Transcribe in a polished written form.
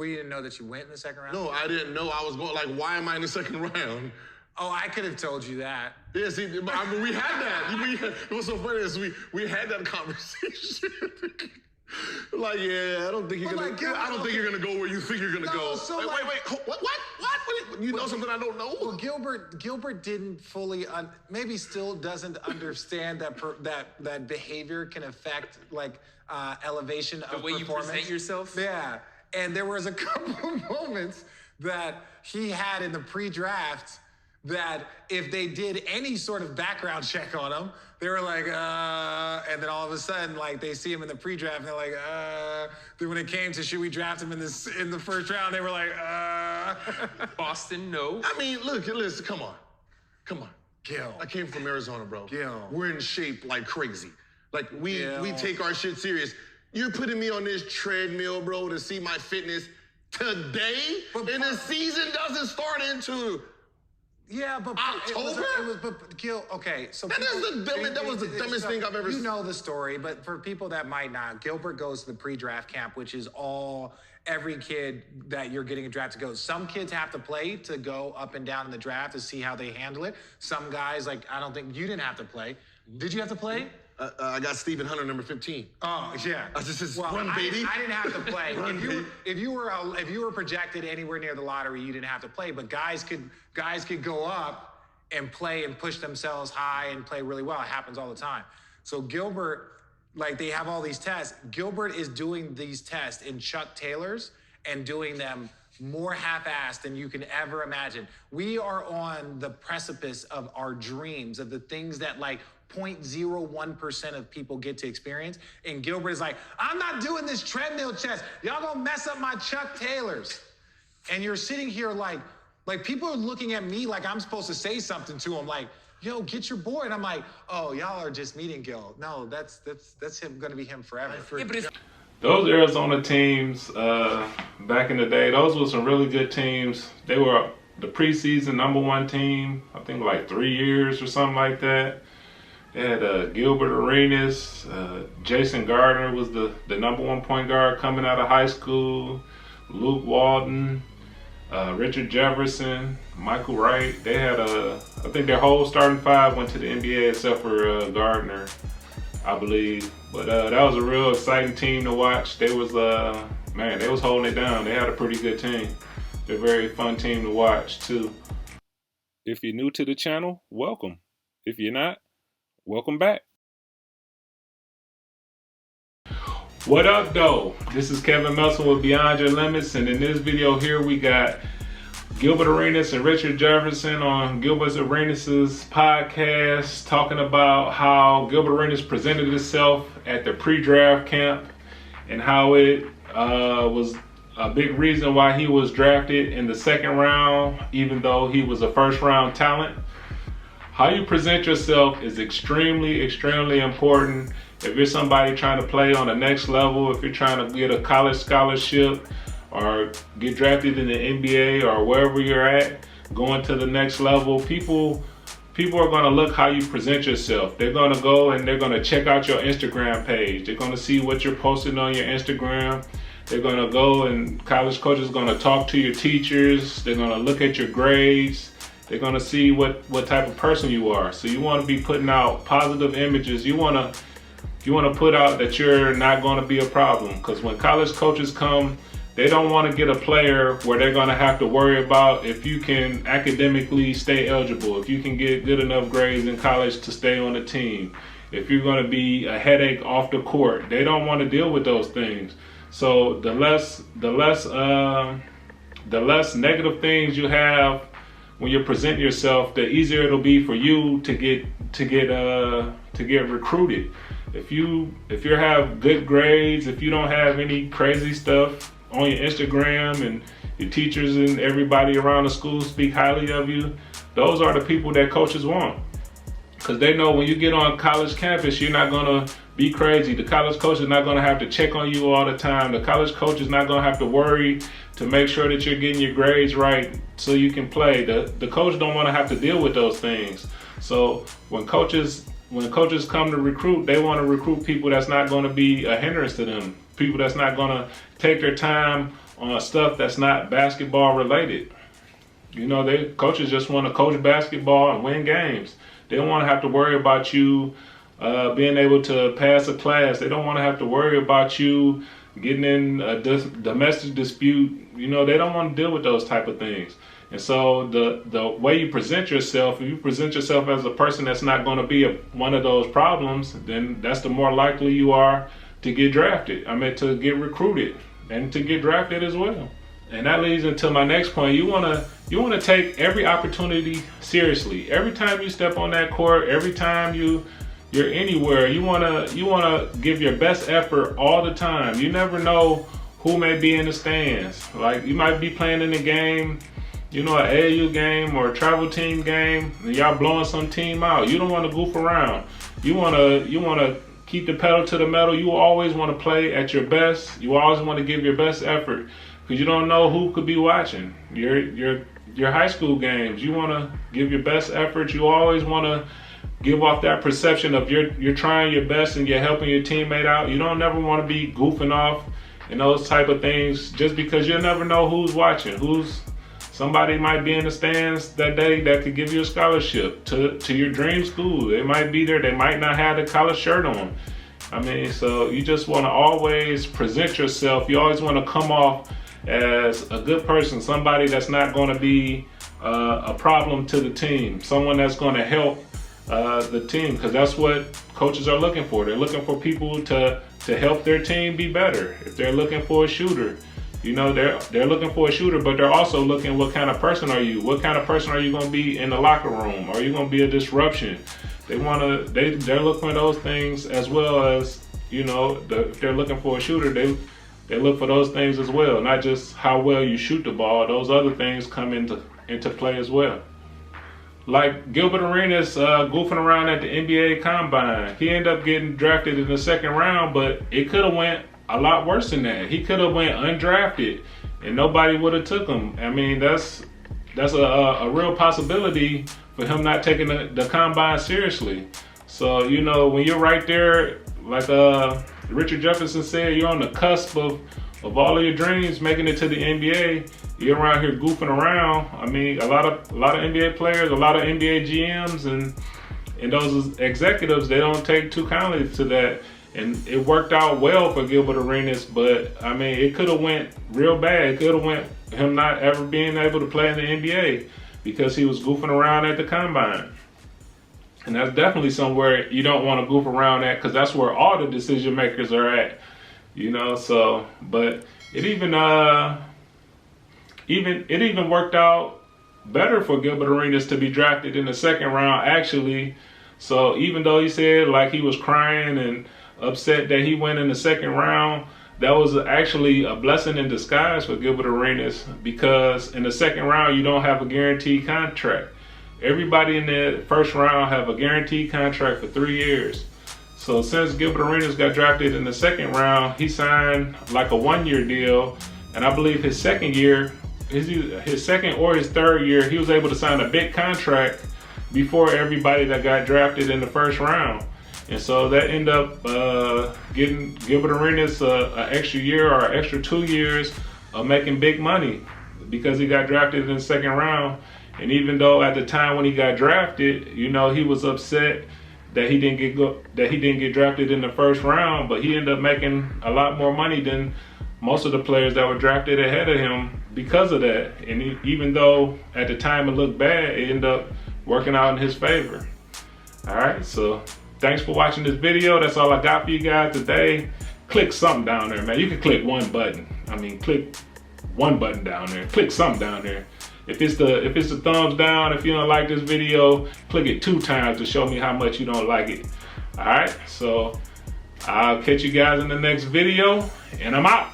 We didn't know that you went in the second round? No, I didn't know I was going. Like, why am I in the second round? Oh, I could have told you that. Yeah, see, I mean, we had that. It was so funny is we had that conversation. Like, yeah, I don't think you're gonna. I don't think you're gonna go where you think you're gonna go. So wait, what? You know something I don't know? Well, Gilbert didn't fully, maybe still doesn't understand that behavior can affect like elevation of performance. The way you present yourself. Yeah, and there was a couple of moments that he had in the pre-draft that if they did any sort of background check on him, they were like, and then all of a sudden, like they see him in the pre-draft, and they're like, Then when it came to should we draft him in the first round, they were like, Boston, no. I mean, listen, come on. Gil. I came from Arizona, bro. Gil. We're in shape like crazy. Like we take our shit serious. You're putting me on this treadmill, bro, to see my fitness today, and the season doesn't start into. Yeah, but October? But Gil, okay, so that was the dumbest thing I've ever seen. You know the story, but for people that might not, Gilbert goes to the pre-draft camp, which is every kid that you're getting a draft to go. Some kids have to play to go up and down in the draft to see how they handle it. Some guys, like, I don't think you didn't have to play. Did you have to play? I got Stephen Hunter, number 15. Oh, yeah. I just run, baby. I didn't have to play. If you were projected anywhere near the lottery, you didn't have to play. But guys could go up and play and push themselves high and play really well. It happens all the time. So Gilbert, like they have all these tests. Gilbert is doing these tests in Chuck Taylor's and doing them more half-assed than you can ever imagine. We are on the precipice of our dreams, of the things that like 0.01% of people get to experience. And Gilbert is like, I'm not doing this treadmill chest. Y'all gonna mess up my Chuck Taylors. And you're sitting here like people are looking at me like I'm supposed to say something to them, like, yo, get your boy. And I'm like, oh, y'all are just meeting Gil. No, that's him, gonna be him forever. Yeah, but those Arizona teams back in the day, those were some really good teams. They were the preseason #1 team, I think like 3 years or something like that. They had Gilbert Arenas, Jason Gardner was the #1 point guard coming out of high school, Luke Walton, Richard Jefferson, Michael Wright. They had I think their whole starting five went to the NBA except for Gardner, I believe. But that was a real exciting team to watch. They was they was holding it down. They had a pretty good team. They're a very fun team to watch too. If you're new to the channel, welcome. If you're not, welcome back. What up though? This is Kevin Melson with Beyond Your Limits, and in this video here we got Gilbert Arenas and Richard Jefferson on Gilbert Arenas' podcast talking about how Gilbert Arenas presented himself at the pre-draft camp and how it was a big reason why he was drafted in the second round even though he was a first round talent. How you present yourself is extremely, extremely important. If you're somebody trying to play on the next level, if you're trying to get a college scholarship or get drafted in the NBA or wherever you're at, going to the next level, people are going to look how you present yourself. They're going to go and they're going to check out your Instagram page. They're going to see what you're posting on your Instagram. They're going to go and college coaches are going to talk to your teachers. They're going to look at your grades. They're going to see what type of person you are. So you want to be putting out positive images. You want to put out that you're not going to be a problem, because when college coaches come, they don't want to get a player where they're going to have to worry about if you can academically stay eligible, if you can get good enough grades in college to stay on the team, if you're going to be a headache off the court. They don't want to deal with those things. So the less negative things you have when you present yourself, the easier it'll be for you to get recruited. If you have good grades, if you don't have any crazy stuff on your Instagram and your teachers and everybody around the school speak highly of you, those are the people that coaches want. Because they know when you get on college campus, you're not going to be crazy. The college coach is not going to have to check on you all the time. The college coach is not going to have to worry to make sure that you're getting your grades right so you can play. The coach don't want to have to deal with those things. So when coaches come to recruit, they want to recruit people that's not going to be a hindrance to them, people that's not going to take their time on stuff that's not basketball related. You know, coaches just want to coach basketball and win games. They don't want to have to worry about you being able to pass a class. They don't want to have to worry about you getting in a domestic dispute. You know, they don't want to deal with those type of things. And so the way you present yourself, if you present yourself as a person that's not going to be one of those problems, then that's the more likely you are to get drafted. I mean, to get recruited and to get drafted as well. And that leads into my next point. You wanna take every opportunity seriously. Every time you step on that court, every time you're anywhere, you wanna give your best effort all the time. You never know who may be in the stands. Like, you might be playing in a game, you know, an AAU game or a travel team game, and y'all blowing some team out. You don't want to goof around. You want to keep the pedal to the metal. You always want to play at your best. You always want to give your best effort, because you don't know who could be watching. Your high school games, you want to give your best effort. You always want to give off that perception of you're trying your best and you're helping your teammate out. You don't never want to be goofing off and those type of things, just because you'll never know who's watching. Somebody might be in the stands that day that could give you a scholarship to your dream school. They might be there. They might not have the college shirt on. I mean, so you just want to always present yourself. You always want to come off as a good person, somebody that's not going to be a problem to the team, someone that's going to help the team, because that's what coaches are looking for. They're looking for people to help their team be better. If they're looking for a shooter, you know, they're looking for a shooter, but they're also looking, what kind of person are you? What kind of person are you going to be in the locker room? Are you going to be a disruption? They're looking for those things, as well as, you know, if they're looking for a shooter, they look for those things as well, not just how well you shoot the ball. Those other things come into play as well. Like Gilbert Arenas goofing around at the NBA Combine. He ended up getting drafted in the second round, but it could have went a lot worse than that. He could have went undrafted and nobody would have took him. I mean, that's a real possibility for him not taking the Combine seriously. So, you know, when you're right there, like Richard Jefferson said, you're on the cusp of all of your dreams, making it to the NBA. You're around here goofing around. I mean, a lot of NBA players, a lot of NBA GMs and those executives, they don't take too kindly to that. And it worked out well for Gilbert Arenas, but I mean, it could have went real bad. It could have went him not ever being able to play in the NBA because he was goofing around at the Combine. And that's definitely somewhere you don't want to goof around at, because that's where all the decision makers are at, you know. So, but it even worked out better for Gilbert Arenas to be drafted in the second round, actually. So even though he said like he was crying and upset that he went in the second round, that was actually a blessing in disguise for Gilbert Arenas, because in the second round you don't have a guaranteed contract. Everybody in the first round have a guaranteed contract for 3 years. So since Gilbert Arenas got drafted in the second round, he signed like a 1-year deal, and I believe his second year, his second or his third year, he was able to sign a big contract before everybody that got drafted in the first round. And so that ended up getting Gilbert Arenas an extra year or an extra 2 years of making big money, because he got drafted in the second round. And even though at the time when he got drafted, you know, he was upset that he didn't get drafted in the first round, but he ended up making a lot more money than most of the players that were drafted ahead of him because of that. And even though at the time it looked bad, it ended up working out in his favor. All right, so thanks for watching this video. That's all I got for you guys today. Click something down there, man. You can click one button. I mean, click one button down there. Click something down there. If it's the thumbs down, if you don't like this video, click it 2 times to show me how much you don't like it. All right, so I'll catch you guys in the next video, and I'm out.